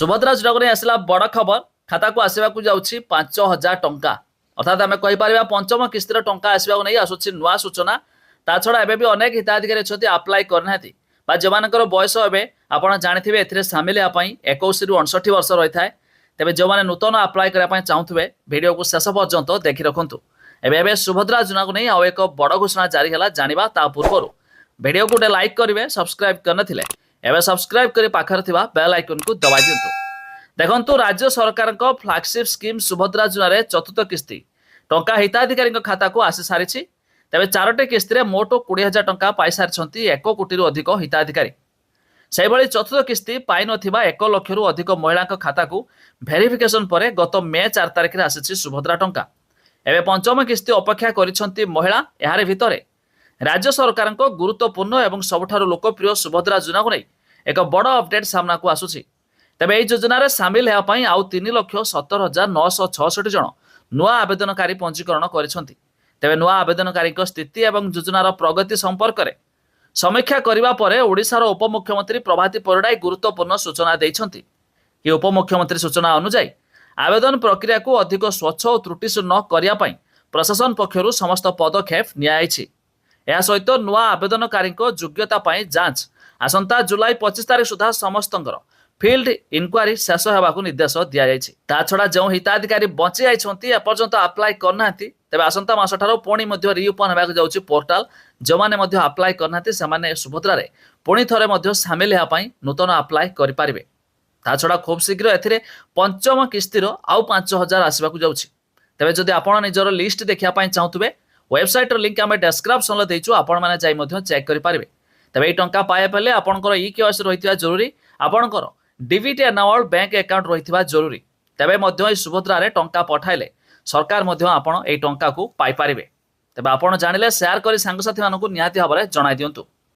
सुभद्रा योजना को नहीं आसला बड़ खबर खाता को आसवा जाऊँगी 5,000 टंका अर्थात आम कहीपर पंचम किस्तिर टंका आसवा नहीं आसूसी नुआ सूचना ता छड़ा एवं भी अनेक हिताधिकारी अच्छा आप्लाय करना जो बयस एवं आपड़ जानते ए सामिल होगापी 21 ରୁ 59 वर्ष रही है तेज जो मैंने नूतन आप्लाय करने चाहूे भिडियो को शेष पर्यंत देखि रखु एवं सुभद्रा योजना को नहीं आउ एक बड़ घोषणा जारी है जाना ता पूर्व भिडियो को लाइक करेंगे सब्सक्राइब करते एवं सब्सक्राइब कर पाखर थिबा बेल आइकन को दबाई दिंतु। देखंतु राज्य सरकार फ्लैगशिप स्कीम सुभद्रा योजना चतुर्थ किस्ती टंका हिताधिकारी खाता को आसी सारी तेज 4टी किस्ती मोट 20,000 टंका पाई सारी 1 कोटी अधिक हिताधिकारी से चतुर्थ किस्ती पाई नथिबा 1 लाख रु अधिक महिला खाता को भेरिफिकेशन पर गत मे 4 तारिख में आसी सुभद्रा टंका एवं पंचम किस्ती अपेक्षा करिसेंती महिला यार भितर राज्य सरकार गुरुत्वपूर्ण एवं सबुठारु लोकप्रिय सुभद्रा योजना को नहीं एक बड़ अपडेट सामना को आसुची तेज यह योजन सामिल होगापी आउ 3,17,966 जन नुआ आवेदनकारी पंजीकरण करिसेंती तेज नुआ आवेदनकारी स्थिति और योजनार प्रगति संपर्क में समीक्षा करने पर ओडिशार उपमुख्यमंत्री प्रभाती परिड़ा गुरुत्वपूर्ण सूचना देइछंती कि उपमुख्यमंत्री सूचना अनुसार आवेदन प्रक्रिया को अधिक स्वच्छ और त्रुटिशून्य करने प्रशासन पक्षरु समस्त पदक्षेप नियायछि। यह सहित नुआ आवेदनकारी योग्यता जांच आसंता जुलाई 25 तारिख सुधा समस्त फील्ड इनक्वारी शेष होगा निर्देश दि जाए छड़ा जो हिताधिकारी बची जाइए एपर्यंत आप्लाय करना तेज आसंता मास ठार पुणी रिओपन होगा जाऊँगी पोर्टाल जो मैंने आप्लाय करना से सुभद्रा पुणी थे सामिल होगापी नूतन आप्लाय करेंगे छड़ा खूब शीघ्र ए पंचम किस्तिर आउ 5,000 आसवाक जाऊँगी तेज जदि आप निजर लिस्ट देखापी चाहूबे वेबसाइट लिंक आम डेस्क्रिप्शन देचु आपण मैंने जाई चेक करेंगे तेज ये टंका पाए पहले आपंकर ई-केवाईसी रही जरूरी आपंकर डीबीटी एनावल बैंक अकाउंट रही जरूरी तेज सुभद्रा टंका पठाइले सरकार आपण ए टंका को पाई पारिबे तेज आपण जानिले शेयर करी सांगसाथी मानकु निहाती भाव में जणाई दियंतु।